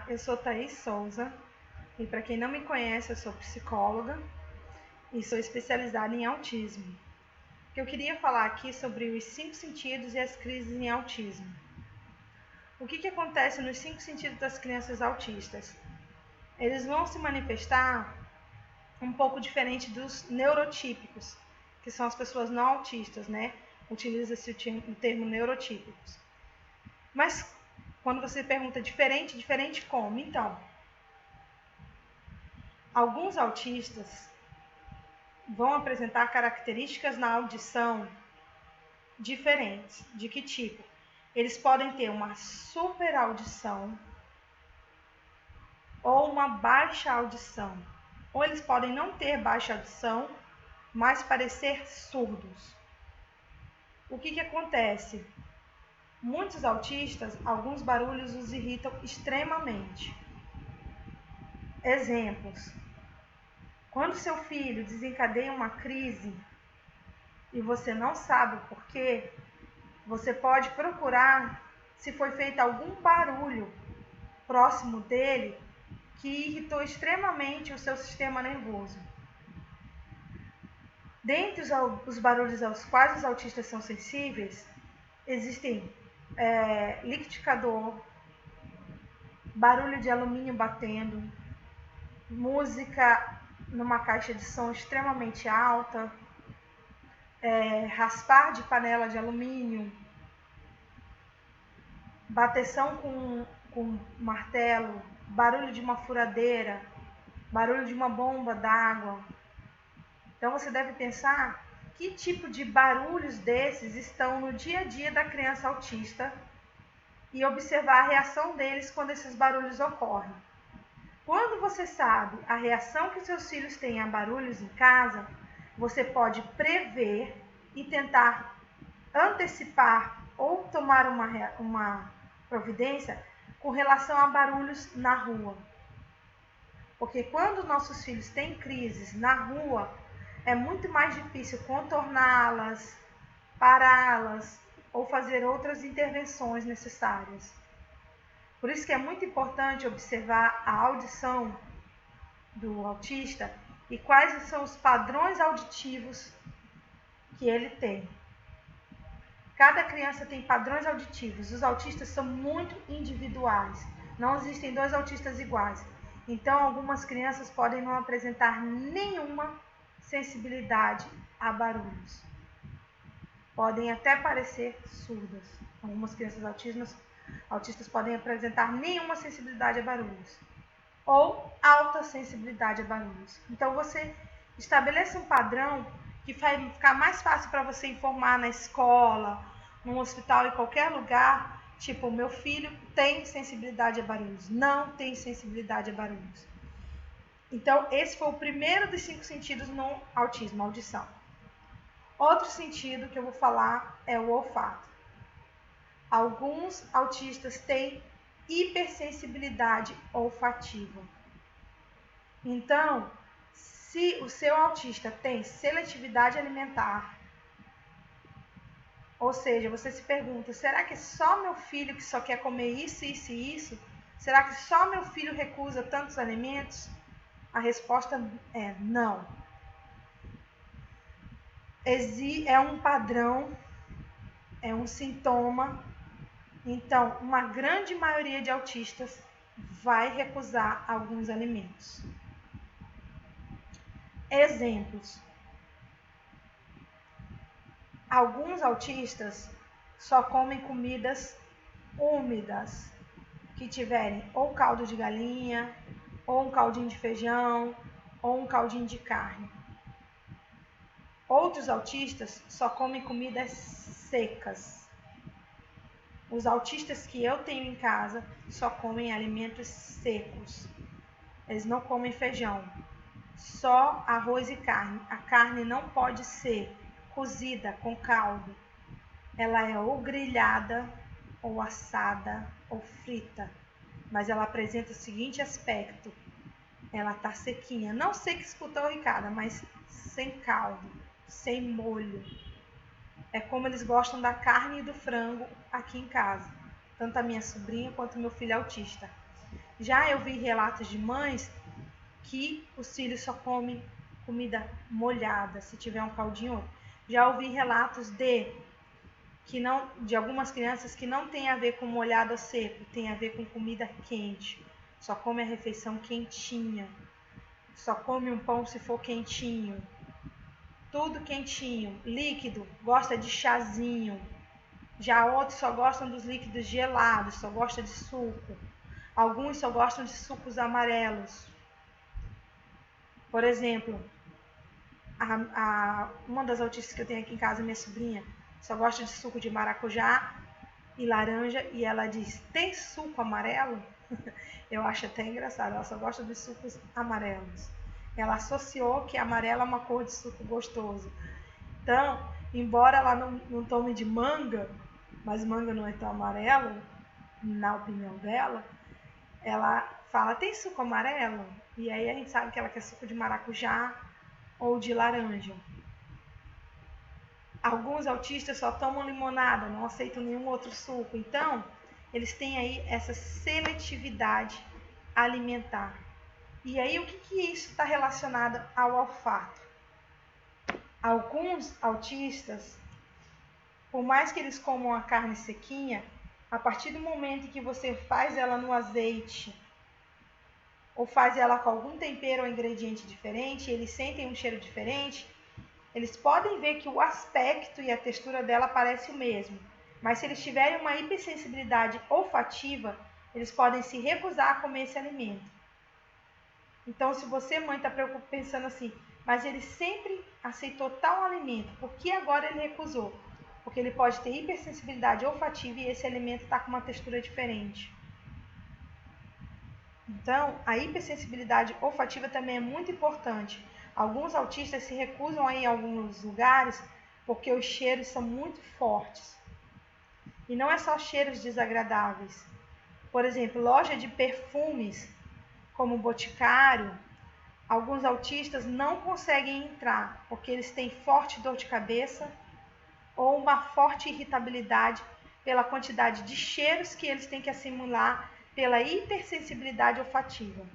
eu sou Thaís Souza e para quem não me conhece, eu sou psicóloga e sou especializada em autismo. Eu queria falar aqui sobre os 5 sentidos e as crises em autismo. O que acontece nos 5 sentidos das crianças autistas? Eles vão se manifestar um pouco diferente dos neurotípicos, que são as pessoas não autistas, né? Utiliza-se o termo neurotípicos. Mas quando você pergunta diferente como? Então, alguns autistas vão apresentar características na audição diferentes. De que tipo? Eles podem ter uma super audição ou uma baixa audição. Ou eles podem não ter baixa audição, mas parecer surdos. O que acontece? Muitos autistas, alguns barulhos os irritam extremamente. Exemplos. Quando seu filho desencadeia uma crise e você não sabe o porquê, você pode procurar se foi feito algum barulho próximo dele que irritou extremamente o seu sistema nervoso. Dentre os barulhos aos quais os autistas são sensíveis, existem liquidificador, barulho de alumínio batendo, música numa caixa de som extremamente alta, raspar de panela de alumínio, bateção com martelo, barulho de uma furadeira, barulho de uma bomba d'água. Então você deve pensar que tipo de barulhos desses estão no dia a dia da criança autista e observar a reação deles quando esses barulhos ocorrem. Quando você sabe a reação que seus filhos têm a barulhos em casa, você pode prever e tentar antecipar ou tomar uma providência com relação a barulhos na rua. Porque quando nossos filhos têm crises na rua, é muito mais difícil contorná-las, pará-las ou fazer outras intervenções necessárias. Por isso que é muito importante observar a audição do autista e quais são os padrões auditivos que ele tem. Cada criança tem padrões auditivos. Os autistas são muito individuais. Não existem 2 autistas iguais. Então, algumas crianças podem não apresentar nenhuma sensibilidade a barulhos. Podem até parecer surdas. Algumas crianças autistas podem apresentar nenhuma sensibilidade a barulhos. Ou alta sensibilidade a barulhos. Então, você estabelece um padrão que vai ficar mais fácil para você informar na escola, no hospital, em qualquer lugar. Tipo, meu filho tem sensibilidade a barulhos, não tem sensibilidade a barulhos. Então, esse foi o primeiro dos 5 sentidos no autismo, audição. Outro sentido que eu vou falar é o olfato. Alguns autistas têm hipersensibilidade olfativa. Então, se o seu autista tem seletividade alimentar, ou seja, você se pergunta, será que é só meu filho que só quer comer isso, isso e isso? Será que só meu filho recusa tantos alimentos? A resposta é não. É um padrão, é um sintoma. Então, uma grande maioria de autistas vai recusar alguns alimentos. Exemplos. Alguns autistas só comem comidas úmidas, que tiverem ou caldo de galinha, ou um caldinho de feijão, ou um caldinho de carne. Outros autistas só comem comidas secas. Os autistas que eu tenho em casa só comem alimentos secos. Eles não comem feijão, só arroz e carne. A carne não pode ser cozida com caldo. Ela é ou grelhada, ou assada, ou frita. Mas ela apresenta o seguinte aspecto. Ela tá sequinha. Não seca esputorricada, mas sem caldo, sem molho. É como eles gostam da carne e do frango aqui em casa. Tanto a minha sobrinha quanto o meu filho autista. Já eu vi relatos de mães que os filhos só comem comida molhada, se tiver um caldinho. Já ouvi relatos de algumas crianças que não tem a ver com molhado ou seco, tem a ver com comida quente. Só come a refeição quentinha. Só come um pão se for quentinho. Tudo quentinho. Líquido, gosta de chazinho. Já outros só gostam dos líquidos gelados, só gosta de suco. Alguns só gostam de sucos amarelos. Por exemplo, uma das autistas que eu tenho aqui em casa, minha sobrinha, só gosta de suco de maracujá e laranja, e ela diz, tem suco amarelo? Eu acho até engraçado, ela só gosta de sucos amarelos. Ela associou que amarelo é uma cor de suco gostoso. Então, embora ela não tome de manga, mas manga não é tão amarelo, na opinião dela, ela fala, tem suco amarelo? E aí a gente sabe que ela quer suco de maracujá ou de laranja. Alguns autistas só tomam limonada, não aceitam nenhum outro suco. Então, eles têm aí essa seletividade alimentar. E aí, o que isso está relacionado ao olfato? Alguns autistas, por mais que eles comam a carne sequinha, a partir do momento que você faz ela no azeite ou faz ela com algum tempero ou ingrediente diferente, eles sentem um cheiro diferente, eles podem ver que o aspecto e a textura dela parece o mesmo, mas se eles tiverem uma hipersensibilidade olfativa, eles podem se recusar a comer esse alimento. Então, se você, mãe, está pensando assim, mas ele sempre aceitou tal alimento, por que agora ele recusou? Porque ele pode ter hipersensibilidade olfativa e esse alimento está com uma textura diferente. Então, a hipersensibilidade olfativa também é muito importante. Alguns autistas se recusam a ir em alguns lugares porque os cheiros são muito fortes. E não é só cheiros desagradáveis. Por exemplo, loja de perfumes, como Boticário, alguns autistas não conseguem entrar porque eles têm forte dor de cabeça ou uma forte irritabilidade pela quantidade de cheiros que eles têm que assimilar pela hipersensibilidade olfativa.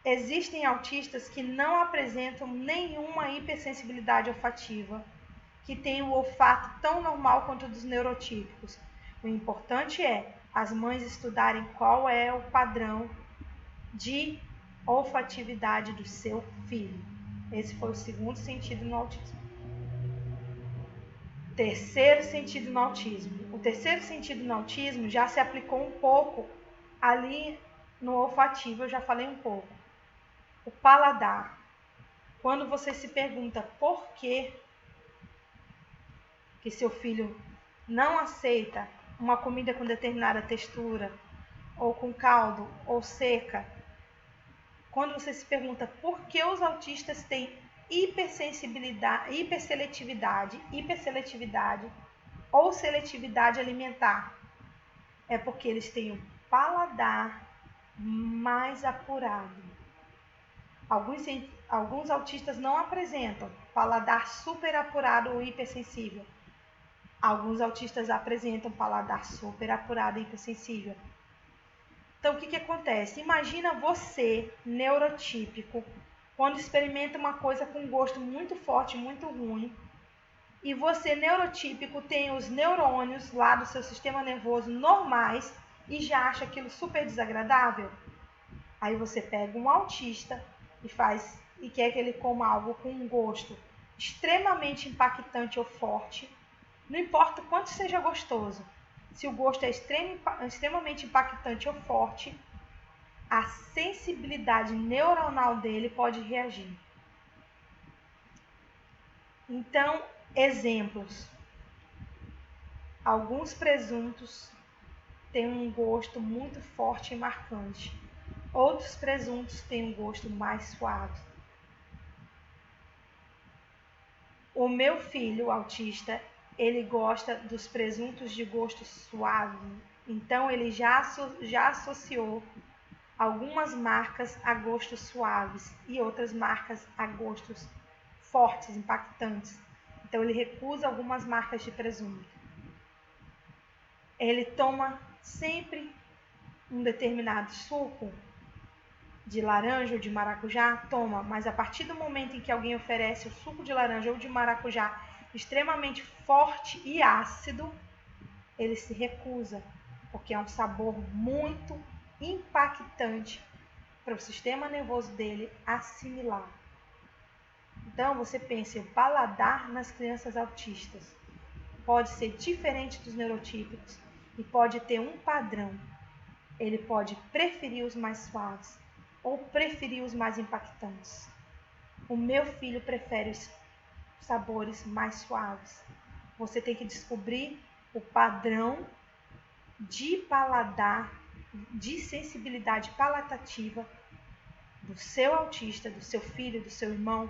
Existem autistas que não apresentam nenhuma hipersensibilidade olfativa, que têm o olfato tão normal quanto o dos neurotípicos. O importante é as mães estudarem qual é o padrão de olfatividade do seu filho. Esse foi o segundo sentido no autismo. Terceiro sentido no autismo. O terceiro sentido no autismo já se aplicou um pouco ali no olfativo, eu já falei um pouco. O paladar. Quando você se pergunta por que seu filho não aceita uma comida com determinada textura, ou com caldo, ou seca, quando você se pergunta por que os autistas têm hipersensibilidade, hiperseletividade ou seletividade alimentar, é porque eles têm um paladar mais apurado. Alguns autistas não apresentam paladar super apurado ou hipersensível. Alguns autistas apresentam paladar super apurado e hipersensível. Então, o que acontece? Imagina você, neurotípico, quando experimenta uma coisa com gosto muito forte, muito ruim, e você, neurotípico, tem os neurônios lá do seu sistema nervoso normais e já acha aquilo super desagradável. Aí você pega um autista e quer que ele coma algo com um gosto extremamente impactante ou forte, não importa o quanto seja gostoso. Se o gosto é extremamente impactante ou forte, a sensibilidade neuronal dele pode reagir. Então, exemplos. Alguns presuntos têm um gosto muito forte e marcante. Outros presuntos têm um gosto mais suave. O meu filho autista, ele gosta dos presuntos de gosto suave. Então, ele já associou algumas marcas a gostos suaves e outras marcas a gostos fortes, impactantes. Então, ele recusa algumas marcas de presunto. Ele toma sempre um determinado suco de laranja ou de maracujá, toma, mas a partir do momento em que alguém oferece o suco de laranja ou de maracujá extremamente forte e ácido, ele se recusa, porque é um sabor muito impactante para o sistema nervoso dele assimilar. Então, você pensa, o paladar nas crianças autistas pode ser diferente dos neurotípicos e pode ter um padrão. Ele pode preferir os mais suaves ou preferir os mais impactantes. O meu filho prefere os sabores mais suaves. Você tem que descobrir o padrão de paladar, de sensibilidade palatativa do seu autista, do seu filho, do seu irmão,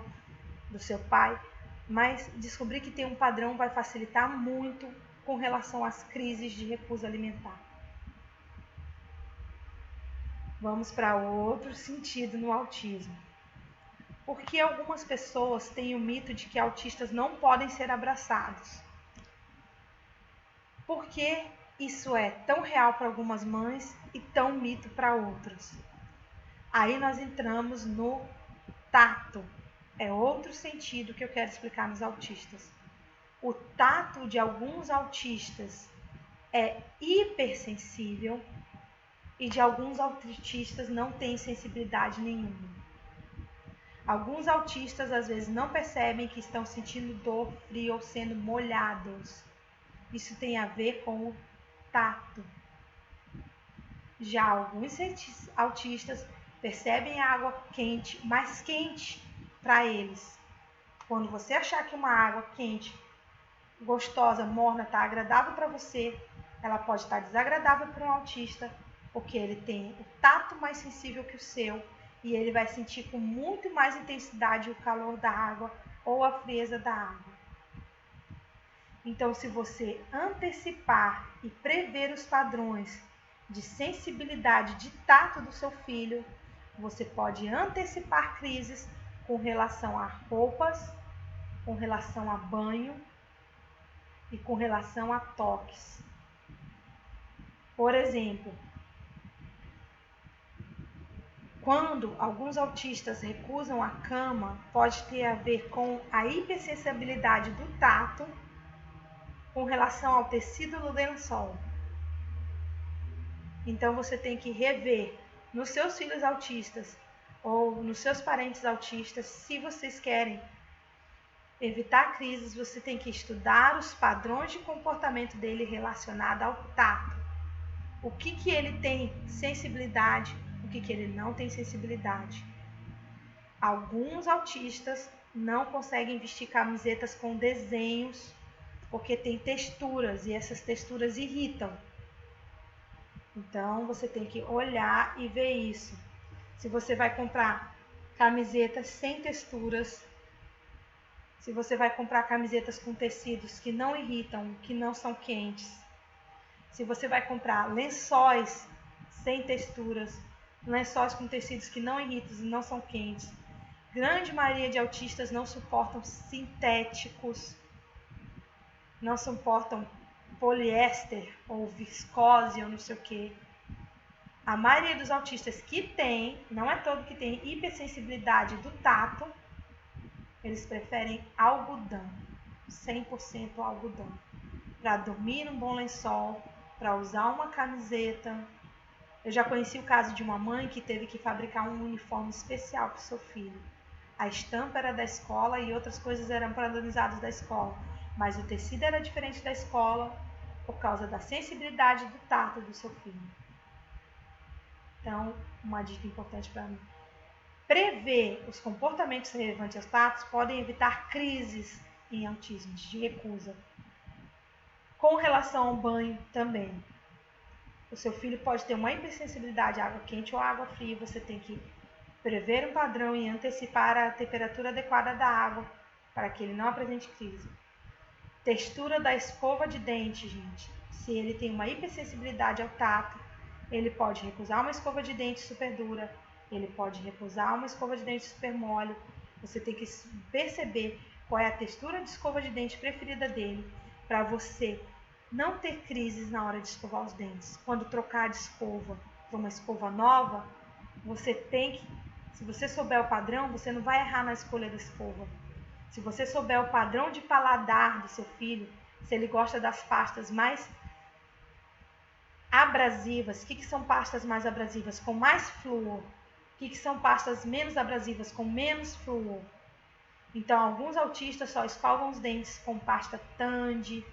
do seu pai, mas descobrir que tem um padrão vai facilitar muito com relação às crises de recusa alimentar. Vamos para outro sentido no autismo. Por que algumas pessoas têm o mito de que autistas não podem ser abraçados? Por que isso é tão real para algumas mães e tão mito para outras? Aí nós entramos no tato. É outro sentido que eu quero explicar nos autistas. O tato de alguns autistas é hipersensível e de alguns autistas não tem sensibilidade nenhuma. Alguns autistas às vezes não percebem que estão sentindo dor, frio ou sendo molhados. Isso tem a ver com o tato. Já alguns autistas percebem a água quente, mais quente para eles. Quando você achar que uma água quente, gostosa, morna, está agradável para você, ela pode estar desagradável para um autista, porque ele tem o tato mais sensível que o seu e ele vai sentir com muito mais intensidade o calor da água ou a frieza da água. Então, se você antecipar e prever os padrões de sensibilidade, de tato do seu filho, você pode antecipar crises com relação a roupas, com relação a banho e com relação a toques. Por exemplo, quando alguns autistas recusam a cama, pode ter a ver com a hipersensibilidade do tato com relação ao tecido do lençol. Então você tem que rever nos seus filhos autistas ou nos seus parentes autistas, se vocês querem evitar crises, você tem que estudar os padrões de comportamento dele relacionado ao tato. O que ele tem sensibilidade, o que ele não tem sensibilidade. Alguns autistas não conseguem vestir camisetas com desenhos porque tem texturas e essas texturas irritam. Então você tem que olhar e ver isso. Se você vai comprar camisetas sem texturas, se você vai comprar camisetas com tecidos que não irritam, que não são quentes, se você vai comprar lençóis sem texturas, lençóis com tecidos que não irritam e não são quentes, grande maioria de autistas não suportam sintéticos, não suportam poliéster ou viscose ou não sei o que. A maioria dos autistas que tem, não é todo que tem hipersensibilidade do tato, eles preferem algodão, 100% algodão, para dormir num bom lençol, para usar uma camiseta. Eu já conheci o caso de uma mãe que teve que fabricar um uniforme especial para o seu filho. A estampa era da escola e outras coisas eram padronizadas da escola, mas o tecido era diferente da escola por causa da sensibilidade do tato do seu filho. Então, uma dica importante para mim. Prever os comportamentos relevantes aos tatos podem evitar crises em autismo de recusa. Com relação ao banho também. O seu filho pode ter uma hipersensibilidade à água quente ou à água fria. Você tem que prever um padrão e antecipar a temperatura adequada da água para que ele não apresente crise. Textura da escova de dente, gente. Se ele tem uma hipersensibilidade ao tato, ele pode recusar uma escova de dente super dura, ele pode recusar uma escova de dente super mole. Você tem que perceber qual é a textura de escova de dente preferida dele, para você não ter crises na hora de escovar os dentes. Quando trocar de escova, para uma escova nova, se você souber o padrão, você não vai errar na escolha da escova. Se você souber o padrão de paladar do seu filho, se ele gosta das pastas mais abrasivas, o que são pastas mais abrasivas? Com mais flúor. O que são pastas menos abrasivas? Com menos flúor. Então, alguns autistas só escovam os dentes com pasta Tandy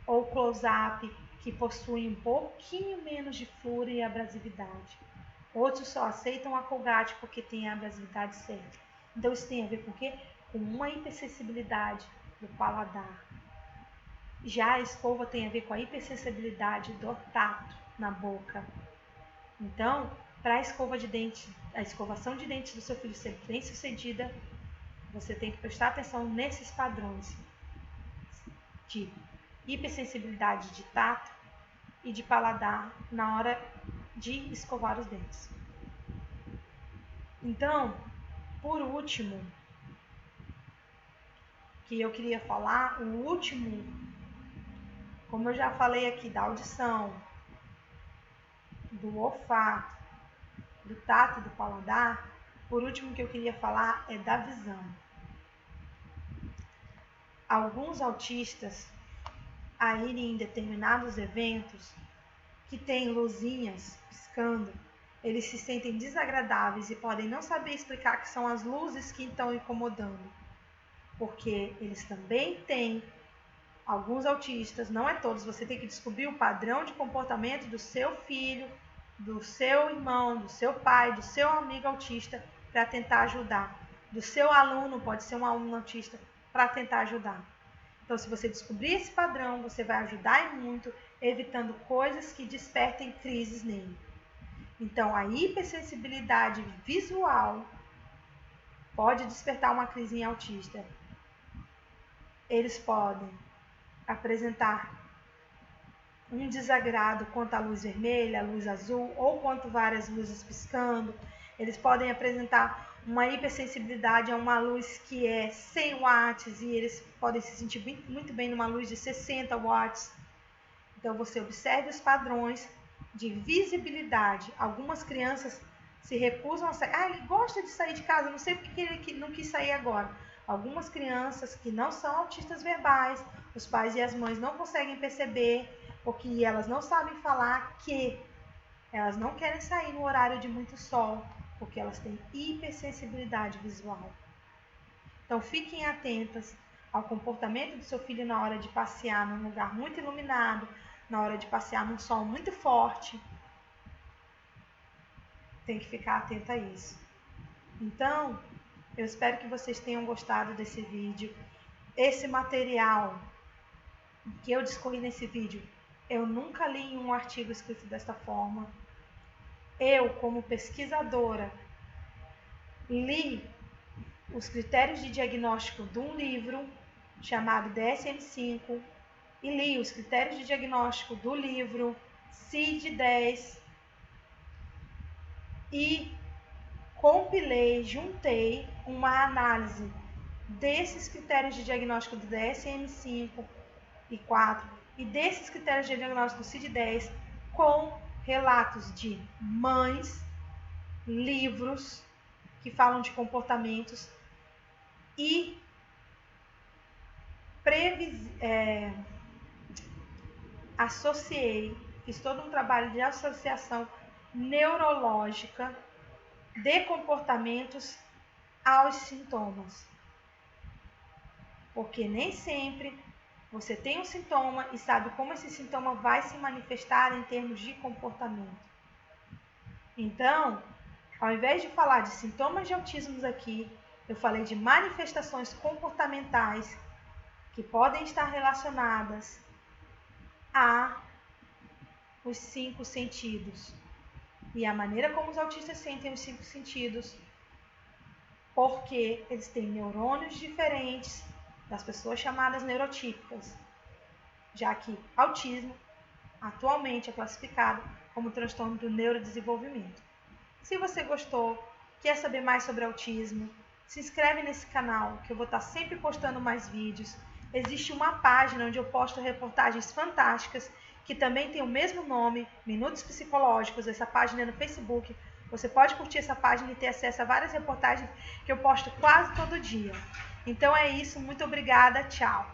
ou Close-Up, que possuem um pouquinho menos de flúor e abrasividade. Outros só aceitam a Colgate porque tem a abrasividade certa. Então, isso tem a ver com o quê? Com uma hipersensibilidade do paladar. Já a escova tem a ver com a hipersensibilidade do tato na boca. Então, para a escova de dente, a escovação de dentes do seu filho ser bem sucedida, você tem que prestar atenção nesses padrões de hipersensibilidade de tato e de paladar na hora de escovar os dentes. Então, por último, que eu queria falar, o último, como eu já falei aqui, da audição, do olfato, do tato e do paladar, por último que eu queria falar é da visão. Alguns autistas, a irem em determinados eventos que tem luzinhas piscando, eles se sentem desagradáveis e podem não saber explicar que são as luzes que estão incomodando, porque eles também têm, alguns autistas, não é todos, você tem que descobrir o padrão de comportamento do seu filho, do seu irmão, do seu pai, do seu amigo autista, para tentar ajudar. Do seu aluno, pode ser um aluno autista, para tentar ajudar. Então, se você descobrir esse padrão, você vai ajudar muito, evitando coisas que despertem crises nele. Então, a hipersensibilidade visual pode despertar uma crise em autista. Eles podem apresentar um desagrado quanto à luz vermelha, à luz azul, ou quanto várias luzes piscando. Eles podem apresentar uma hipersensibilidade a uma luz que é 100 watts e eles podem se sentir muito bem numa luz de 60 watts. Então, você observe os padrões de visibilidade. Algumas crianças se recusam a sair. Ele gosta de sair de casa, não sei porque ele não quis sair agora. Algumas crianças que não são autistas verbais, os pais e as mães não conseguem perceber, porque elas não sabem falar que elas não querem sair no horário de muito sol, porque elas têm hipersensibilidade visual. Então, fiquem atentas ao comportamento do seu filho na hora de passear num lugar muito iluminado, na hora de passear num sol muito forte. Tem que ficar atento a isso. Então, eu espero que vocês tenham gostado desse vídeo. Esse material que eu discorri nesse vídeo, eu nunca li em um artigo escrito desta forma. Eu, como pesquisadora, li os critérios de diagnóstico de um livro chamado DSM-5 e li os critérios de diagnóstico do livro CID-10 e compilei, juntei uma análise desses critérios de diagnóstico do DSM-5 e 4 e desses critérios de diagnóstico do CID-10 com relatos de mães, livros que falam de comportamentos e associei, fiz todo um trabalho de associação neurológica de comportamentos aos sintomas. Porque nem sempre você tem um sintoma e sabe como esse sintoma vai se manifestar em termos de comportamento. Então, ao invés de falar de sintomas de autismo aqui, eu falei de manifestações comportamentais que podem estar relacionadas a os 5 sentidos. E a maneira como os autistas sentem os 5 sentidos, porque eles têm neurônios diferentes das pessoas chamadas neurotípicas, já que autismo atualmente é classificado como transtorno do neurodesenvolvimento. Se você gostou, quer saber mais sobre autismo, se inscreve nesse canal que eu vou estar sempre postando mais vídeos. Existe uma página onde eu posto reportagens fantásticas que também tem o mesmo nome, Minutos Psicológicos, essa página é no Facebook. Você pode curtir essa página e ter acesso a várias reportagens que eu posto quase todo dia. Então é isso, muito obrigada, tchau!